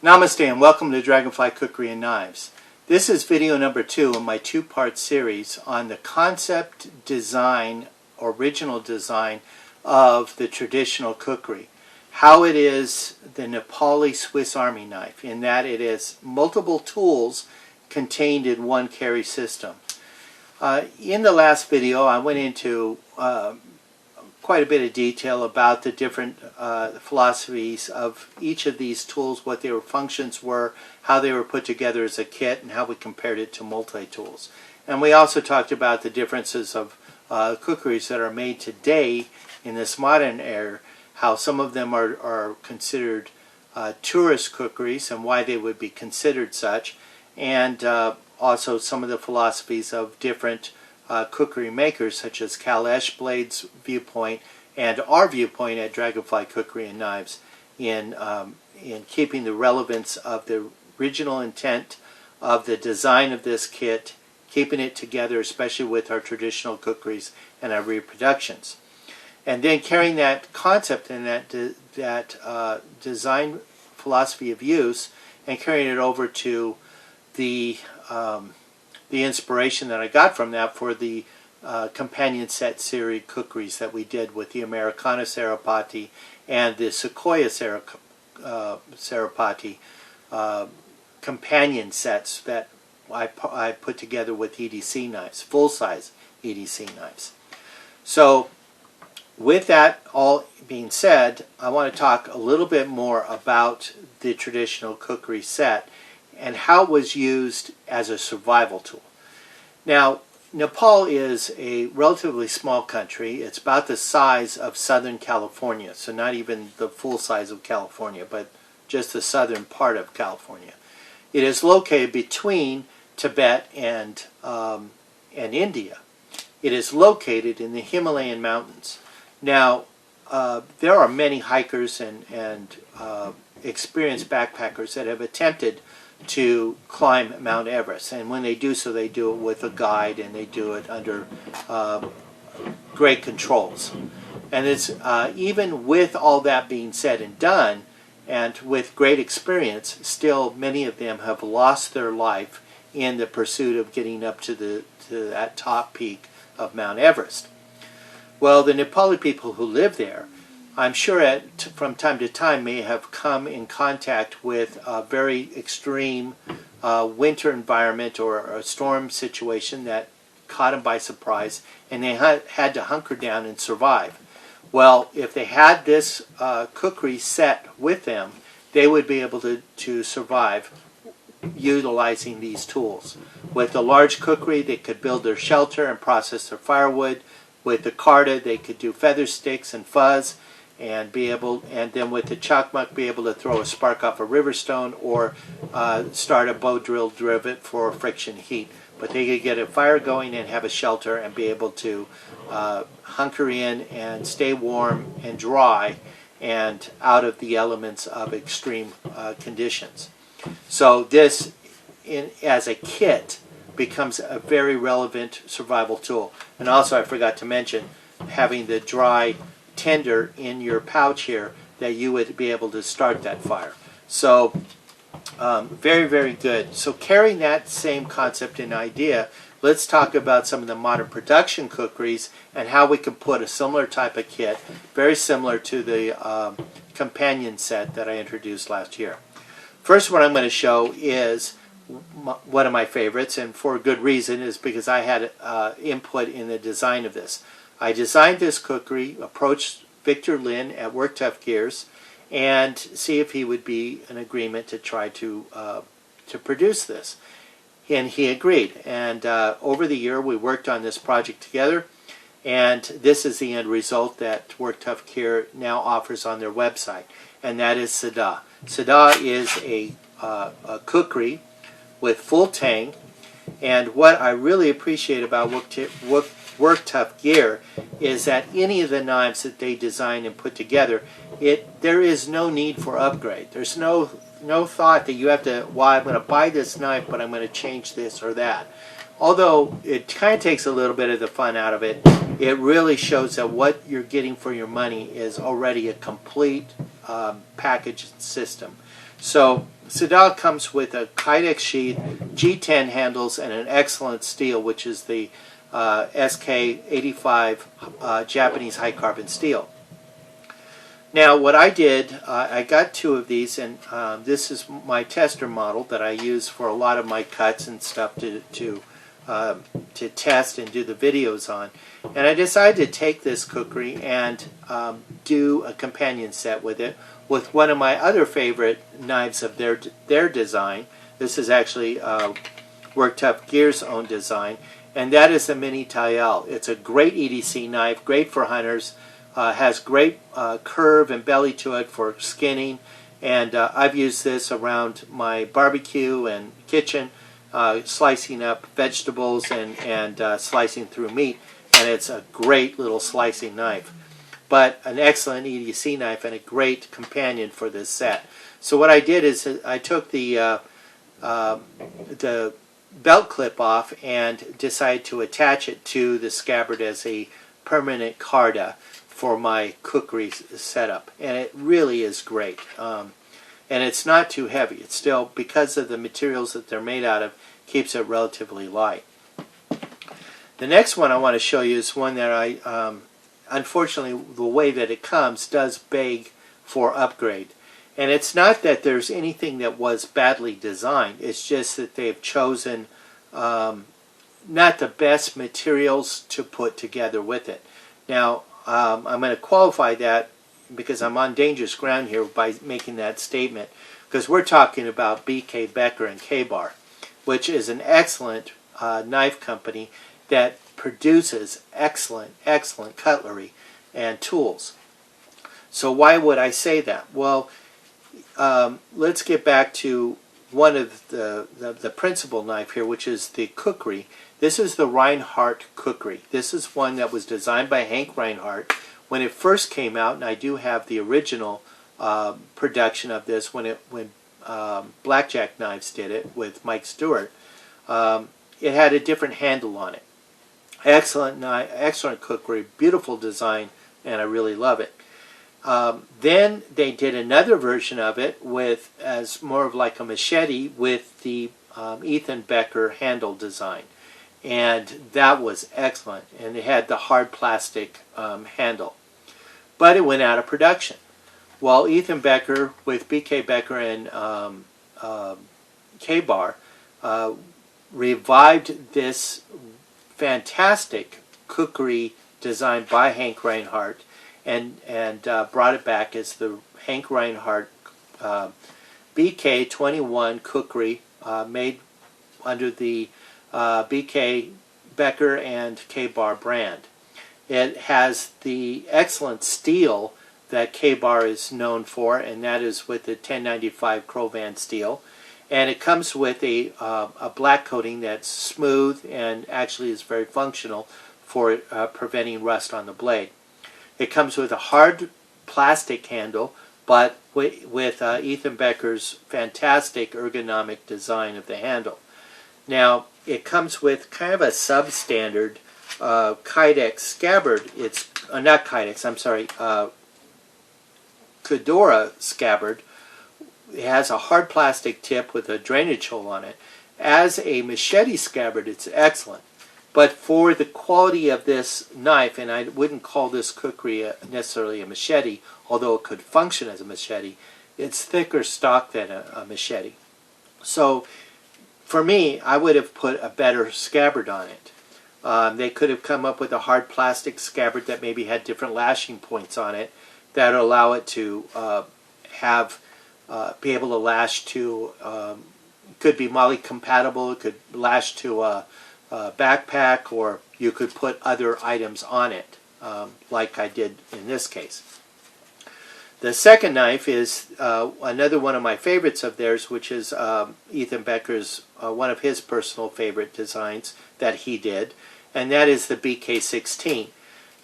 Namaste and welcome to Dragonfly Cookery and Knives. This is video number 2 in my two-part series on the concept design, original design of the traditional kukri. How it is the Nepali Swiss Army knife, in that it is multiple tools contained in one carry system. In the last video I went into quite a bit of detail about the different philosophies of each of these tools, what their functions were, how they were put together as a kit, and how we compared it to multi-tools. And we also talked about the differences of kukris that are made today in this modern era, how some of them are considered tourist kukris and why they would be considered such, and also some of the philosophies of different kukri makers, such as Cal Eschblade's viewpoint and our viewpoint at Dragonfly Cookery and Knives in keeping the relevance of the original intent of the design of this kit, keeping it together, especially with our traditional kukris and our reproductions. And then carrying that concept and that design philosophy of use and carrying it over to the inspiration that I got from that for the companion set series kukris that we did with the Americana Sarapati and the Sequoia Sarapati companion sets that I put together with EDC knives, full-size EDC knives. So with that all being said, I want to talk a little bit more about the traditional kukri set and how it was used as a survival tool. Now, Nepal is a relatively small country. It's about the size of Southern California, so not even the full size of California, but just the southern part of California. It is located between Tibet and India. It is located in the Himalayan mountains. Now, there are many hikers and experienced backpackers that have attempted to climb Mount Everest, and when they do so, they do it with a guide, and they do it under great controls. And it's even with all that being said and done, and with great experience, still many of them have lost their life in the pursuit of getting up to that top peak of Mount Everest. Well, the Nepali people who live there, I'm sure from time to time may have come in contact with a very extreme winter environment or a storm situation that caught them by surprise, and they had to hunker down and survive. Well, if they had this kukri set with them, they would be able to survive utilizing these tools. With the large kukri, they could build their shelter and process their firewood. With the karta, they could do feather sticks and fuzz, and then with the chakmak be able to throw a spark off a river stone or start a bow drill drivet for friction heat. But they could get a fire going and have a shelter and be able to hunker in and stay warm and dry and out of the elements of extreme conditions. So this, as a kit, becomes a very relevant survival tool. And also, I forgot to mention, having the dry tinder in your pouch here, that you would be able to start that fire. So very, very good. So carrying that same concept and idea, let's talk about some of the modern production kukris and how we can put a similar type of kit, very similar to the companion set that I introduced last year. First one I'm going to show is one of my favorites, and for good reason, is because I had input in the design of this. I designed this kukri, approached Victor Lin at Work Tough Gears, and see if he would be in agreement to try to produce this. And he agreed. And over the year, we worked on this project together, and this is the end result that Work Tough Gear now offers on their website, and that is Sada. Sada is a kukri with full tang, and what I really appreciate about Work Tough Gear is that any of the knives that they design and put together, there is no need for upgrade. There's no thought that you have to, well, I'm going to buy this knife, but I'm going to change this or that. Although it kind of takes a little bit of the fun out of it, it really shows that what you're getting for your money is already a complete package system. So Sedal comes with a Kydex sheath, G10 handles, and an excellent steel, which is the SK85 Japanese high carbon steel. Now what I did, I got 2 of these, and this is my tester model that I use for a lot of my cuts and stuff to test and do the videos on. And I decided to take this Kukri and do a companion set with it with one of my other favorite knives of their design. This is actually Work Tough Gear's own design, and that is the Mini Tayal. It's a great EDC knife, great for hunters, has great curve and belly to it for skinning, and I've used this around my barbecue and kitchen, slicing up vegetables and slicing through meat, and it's a great little slicing knife. But an excellent EDC knife and a great companion for this set. So what I did is I took the belt clip off and decided to attach it to the scabbard as a permanent carda for my Kukri setup, and it really is great. And it's not too heavy. It's still, because of the materials that they're made out of, keeps it relatively light. The next one I want to show you is one that I, unfortunately, the way that it comes does beg for upgrade. And it's not that there's anything that was badly designed. It's just that they've chosen not the best materials to put together with it. Now, I'm going to qualify that because I'm on dangerous ground here by making that statement, because we're talking about BK Becker and K-Bar, which is an excellent knife company that produces excellent cutlery and tools. So why would I say that? Well, let's get back to one of the principal knife here, which is the Kukri. This is the Reinhardt Kukri. This is one that was designed by Hank Reinhardt when it first came out, and I do have the original production of this when Blackjack Knives did it with Mike Stewart. It had a different handle on it. Excellent knife, excellent Kukri, beautiful design, and I really love it. Then they did another version of it with as more of like a machete with the Ethan Becker handle design, and that was excellent. And it had the hard plastic handle, but it went out of production. Well, Ethan Becker with BK Becker and K-Bar revived this fantastic Kukri designed by Hank Reinhardt, and brought it back as the Hank Reinhardt BK21 Kukri, made under the BK Becker and K-Bar brand. It has the excellent steel that K-Bar is known for, and that is with the 1095 Crovan steel. And it comes with a black coating that's smooth and actually is very functional for preventing rust on the blade. It comes with a hard plastic handle, but with Ethan Becker's fantastic ergonomic design of the handle. Now, it comes with kind of a substandard Kydex scabbard. It's not Kydex, I'm sorry, Kudora scabbard. It has a hard plastic tip with a drainage hole on it. As a machete scabbard, it's excellent. But for the quality of this knife, and I wouldn't call this Kukri necessarily a machete, although it could function as a machete, it's thicker stock than a machete. So for me, I would have put a better scabbard on it. They could have come up with a hard plastic scabbard that maybe had different lashing points on it that would allow it to be able to lash to, could be MOLLE compatible, it could lash to a backpack, or you could put other items on it, like I did in this case. The second knife is another one of my favorites of theirs, which is Ethan Becker's, one of his personal favorite designs that he did, and that is the BK16.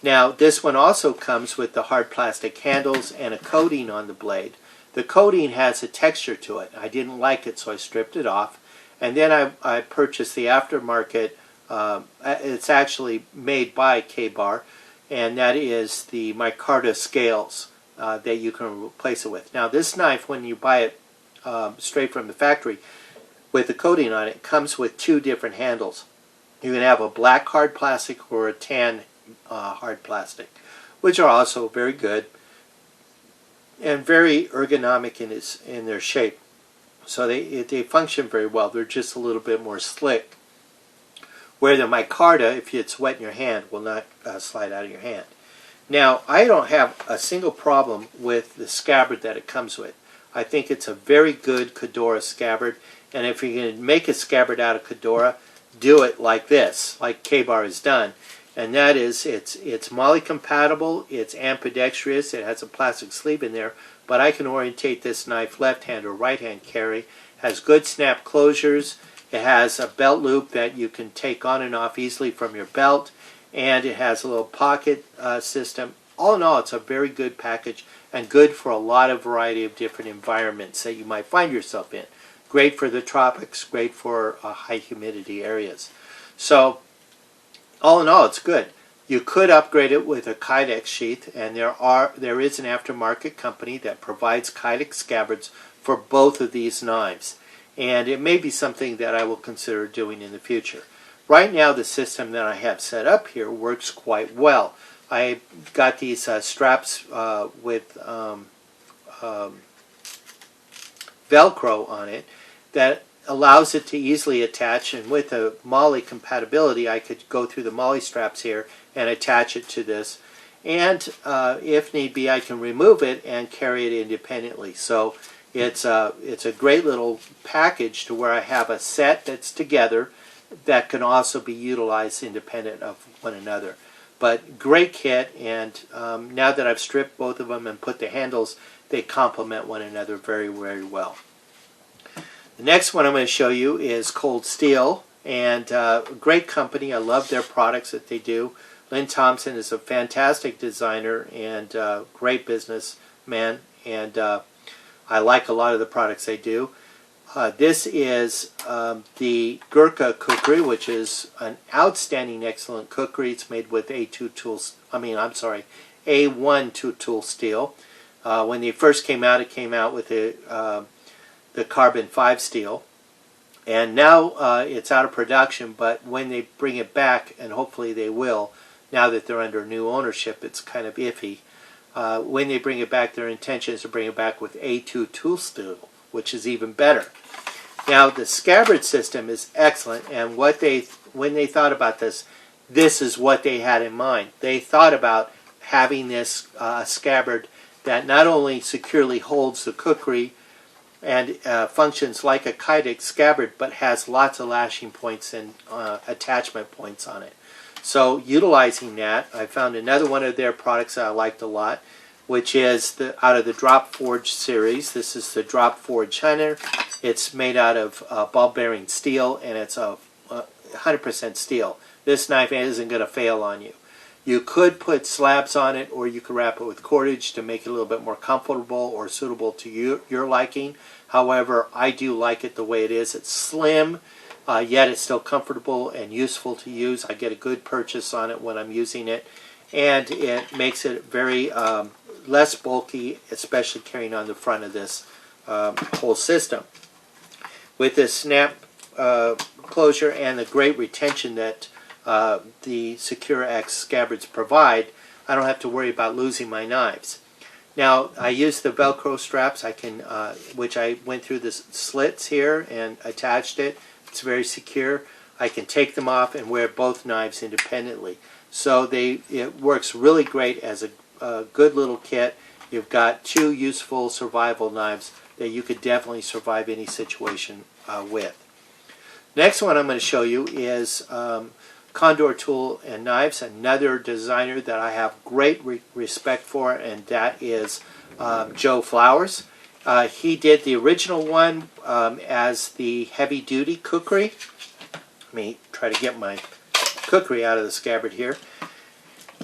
Now, this one also comes with the hard plastic handles and a coating on the blade. The coating has a texture to it. I didn't like it, so I stripped it off. And then I purchased the aftermarket It's actually made by K-Bar, and that is the micarta scales that you can replace it with. Now this knife, when you buy it straight from the factory with the coating on it, comes with two different handles. You can have a black hard plastic or a tan hard plastic, which are also very good and very ergonomic in their shape. So they function very well. They're just a little bit more slick. Where the micarta, if it's wet in your hand, will not slide out of your hand. Now, I don't have a single problem with the scabbard that it comes with. I think it's a very good Kudora scabbard, and if you're going to make a scabbard out of Kudora, do it like this, like K-Bar has done. And that is, it's MOLLE compatible, it's ambidextrous, it has a plastic sleeve in there, but I can orientate this knife left-hand or right-hand carry. Has good snap closures. It has a belt loop that you can take on and off easily from your belt, and it has a little pocket system. All in all, it's a very good package and good for a lot of variety of different environments that you might find yourself in. Great for the tropics, great for high humidity areas. So, all in all, it's good. You could upgrade it with a Kydex sheath, and there is an aftermarket company that provides Kydex scabbards for both of these knives. And it may be something that I will consider doing in the future. Right now, the system that I have set up here works quite well. I got these straps with Velcro on it that allows it to easily attach, and with the MOLLE compatibility, I could go through the MOLLE straps here and attach it to this. And if need be, I can remove it and carry it independently. So it's a great little package to where I have a set that's together that can also be utilized independent of one another. But great kit, and now that I've stripped both of them and put the handles, they complement one another very, very well. The next one I'm going to show you is Cold Steel, and a great company. I love their products that they do. Lynn Thompson is a fantastic designer and great businessman, and I like a lot of the products they do. This is the Gurkha Kukri, which is an outstanding, excellent kukri. It's made with A1 two-tool steel. When they first came out, it came out with the carbon 5 steel. And now it's out of production, but when they bring it back, and hopefully they will, now that they're under new ownership, it's kind of iffy. When they bring it back, their intention is to bring it back with A2 tool steel, which is even better. Now, the scabbard system is excellent, and when they thought about this, this is what they had in mind. They thought about having this scabbard that not only securely holds the kukri and functions like a Kydex scabbard, but has lots of lashing points and attachment points on it. So, utilizing that, I found another one of their products that I liked a lot, which is out of the Drop Forge series. This is the Drop Forge Hunter. It's made out of ball bearing steel, and it's 100% steel. This knife isn't going to fail on you. You could put slabs on it, or you could wrap it with cordage to make it a little bit more comfortable or suitable to your liking. However, I do like it the way it is. It's slim, yet it's still comfortable and useful to use. I get a good purchase on it when I'm using it, and it makes it very less bulky, especially carrying on the front of this whole system. With this snap closure and the great retention that the Secure X scabbards provide, I don't have to worry about losing my knives. Now, I use the Velcro straps, which I went through the slits here and attached it. It's very secure. I can take them off and wear both knives independently. So it works really great as a good little kit. You've got two useful survival knives that you could definitely survive any situation with. Next one I'm going to show you is Condor Tool and Knives, another designer that I have great respect for, and that is Joe Flowers. He did the original one as the heavy-duty Kukri. Let me try to get my Kukri out of the scabbard here.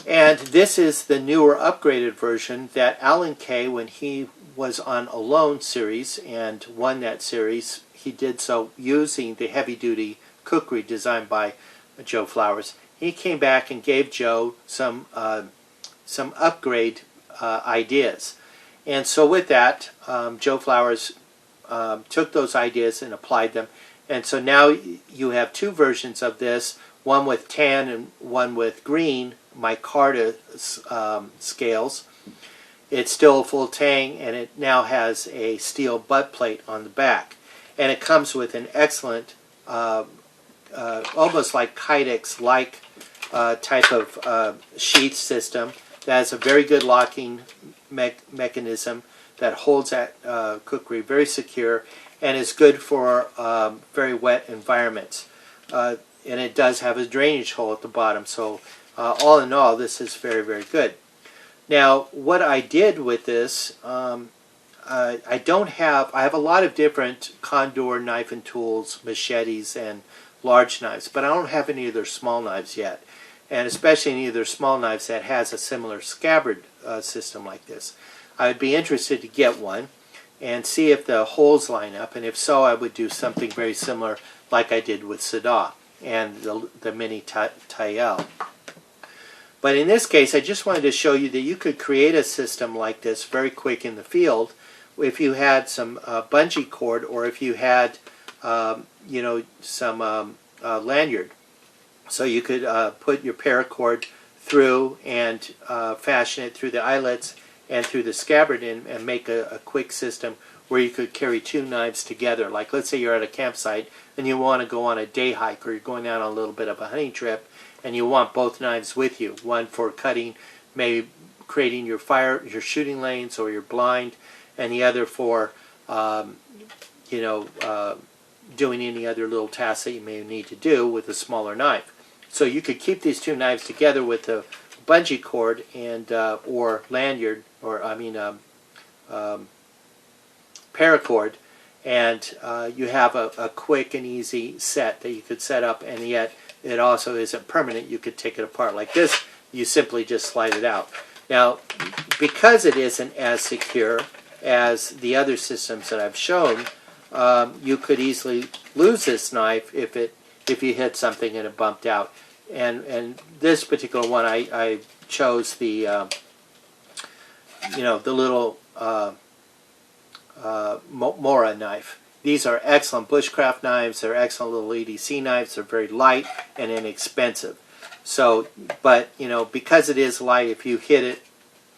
And this is the newer upgraded version that Alan Kay, when he was on Alone series and won that series, he did so using the heavy-duty Kukri designed by Joe Flowers. He came back and gave Joe some upgrade ideas. And so with that, Joe Flowers took those ideas and applied them. And so now you have two versions of this, one with tan and one with green micarta scales. It's still a full tang, and it now has a steel butt plate on the back. And it comes with an excellent, almost like Kydex-like type of sheath system that has a very good locking mechanism that holds that kukri very secure and is good for very wet environments. And it does have a drainage hole at the bottom, so all in all, this is very, very good. Now, what I did with this, I have a lot of different condor knife and tools, machetes, and large knives, but I don't have any of their small knives yet, and especially any of their small knives that has a similar scabbard system like this. I would be interested to get one and see if the holes line up, and if so, I would do something very similar like I did with Sada and the mini Tayel. But in this case, I just wanted to show you that you could create a system like this very quick in the field if you had some bungee cord, or if you had some lanyard. So you could put your paracord through and fashion it through the eyelets and through the scabbard and make a quick system where you could carry two knives together. Like, let's say you're at a campsite and you want to go on a day hike, or you're going out on a little bit of a hunting trip, and you want both knives with you, one for cutting, maybe creating your shooting lanes or your blind, and the other for doing any other little tasks that you may need to do with a smaller knife. So you could keep these two knives together with a bungee cord and or lanyard, or paracord, and you have a quick and easy set that you could set up, and yet it also isn't permanent. You could take it apart like this. You simply just slide it out. Now, because it isn't as secure as the other systems that I've shown, you could easily lose this knife if you hit something and it bumped out. And this particular one, I chose the the little Mora knife. These are excellent bushcraft knives. They're excellent little EDC knives. They're very light and inexpensive. So, but because it is light, if you hit it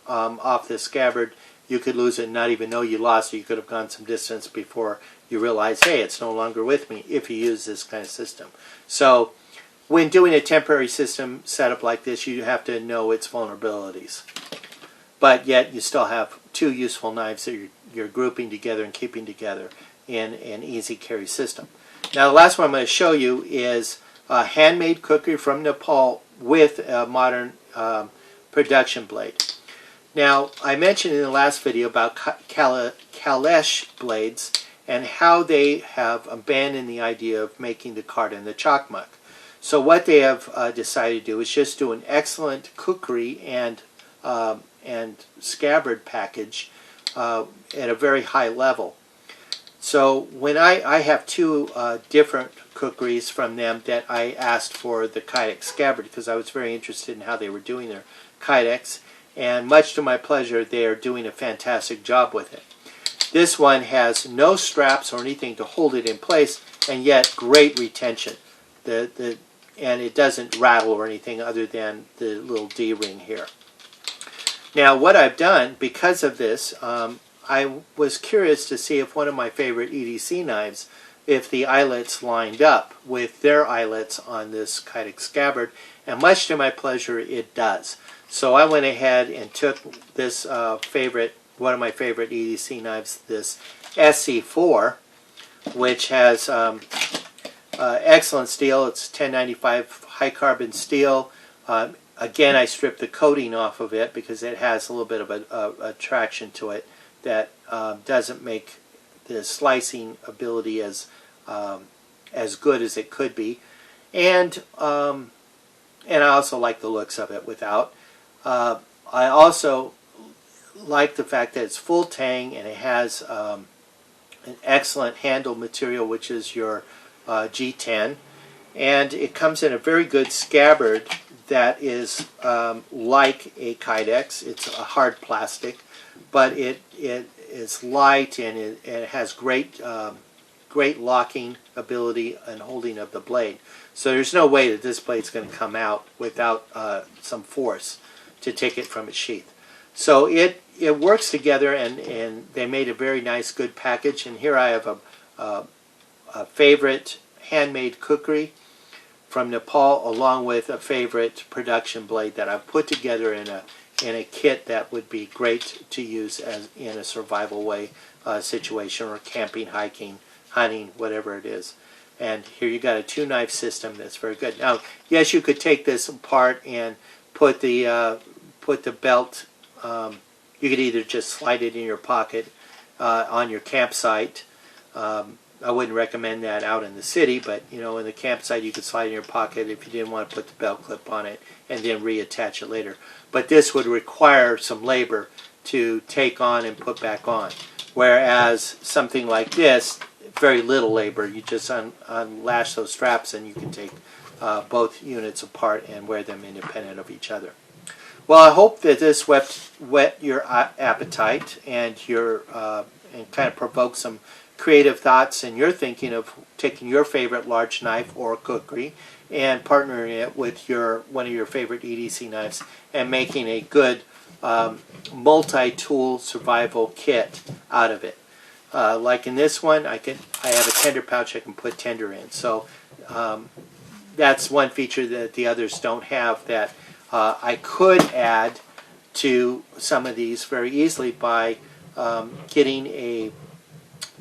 off the scabbard, you could lose it and not even know you lost it. You could have gone some distance before you realize, hey, it's no longer with me, if you use this kind of system. So when doing a temporary system setup like this, you have to know its vulnerabilities. But yet you still have two useful knives that you're grouping together and keeping together in an easy carry system. Now the last one I'm going to show you is a handmade Kukri from Nepal with a modern production blade. Now, I mentioned in the last video about Kalesh blades and how they have abandoned the idea of making the card in the chakmak. So what they have decided to do is just do an excellent Kukri and scabbard package at a very high level. So when I have two different Kukris from them that I asked for the Kydex scabbard, because I was very interested in how they were doing their Kydex, and much to my pleasure, they are doing a fantastic job with it. This one has no straps or anything to hold it in place, and yet great retention. And it doesn't rattle or anything other than the little D-ring here. Now, what I've done, because of this, I was curious to see if one of my favorite EDC knives, if the eyelets lined up with their eyelets on this Kydex scabbard, and much to my pleasure, it does. So I went ahead and took this one of my favorite EDC knives, this SC4, which has excellent steel. It's 1095 high carbon steel. Again, I stripped the coating off of it because it has a little bit of a traction to it that doesn't make the slicing ability as good as it could be, and I also like the looks of it without. I also like the fact that it's full tang and it has an excellent handle material, which is your G10, and it comes in a very good scabbard that is like a Kydex. It's a hard plastic, but it is light, and it has great locking ability and holding of the blade. So there's no way that this blade's going to come out without some force to take it from its sheath. So it works together, and they made a very nice, good package. And here I have a favorite handmade kukri from Nepal, along with a favorite production blade that I've put together in a kit that would be great to use as in a survival way situation, or camping, hiking, hunting, whatever it is. And here you got a 2-knife system that's very good. Now, yes, you could take this apart and put the belt. You could either just slide it in your pocket on your campsite. I wouldn't recommend that out in the city, but in the campsite you could slide it in your pocket if you didn't want to put the belt clip on it and then reattach it later. But this would require some labor to take on and put back on. Whereas something like this, very little labor. You just unlash those straps and you can take both units apart and wear them independent of each other. Well, I hope that this whet your appetite and and kind of provoke some creative thoughts in your thinking of taking your favorite large knife or kukri and partnering it with one of your favorite EDC knives and making a good multi-tool survival kit out of it. Like in this one, I have a tender pouch I can put tender in. So that's one feature that the others don't have that I could add to some of these very easily by getting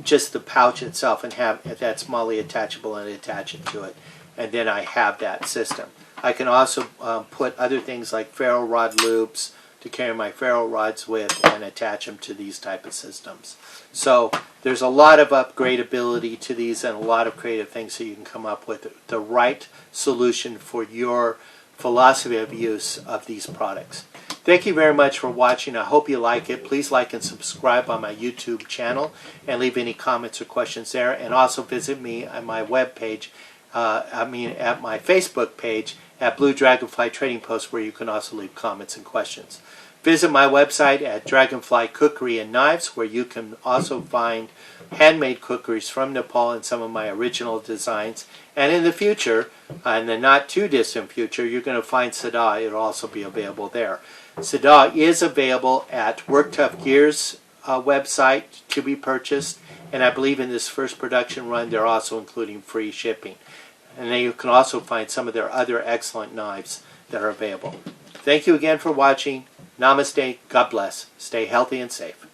just the pouch itself and have that smallly attachable and attach it to it, and then I have that system. I can also put other things like ferro rod loops to carry my ferro rods with and attach them to these type of systems. So there's a lot of upgradability to these and a lot of creative things so you can come up with the right solution for your philosophy of use of these products. Thank you very much for watching. I hope you like it. Please like and subscribe on my YouTube channel and leave any comments or questions there. And also visit me on my webpage, at my Facebook page at Blue Dragonfly Trading Post, where you can also leave comments and questions. Visit my website at Dragonfly Kukri and Knives, where you can also find handmade kukris from Nepal and some of my original designs. And in the future, in the not too distant future, you're going to find Sada. It'll also be available there. Sada is available at Work Tough Gear's website to be purchased, and I believe in this first production run they're also including free shipping. And then you can also find some of their other excellent knives that are available. Thank you again for watching. Namaste. God bless. Stay healthy and safe.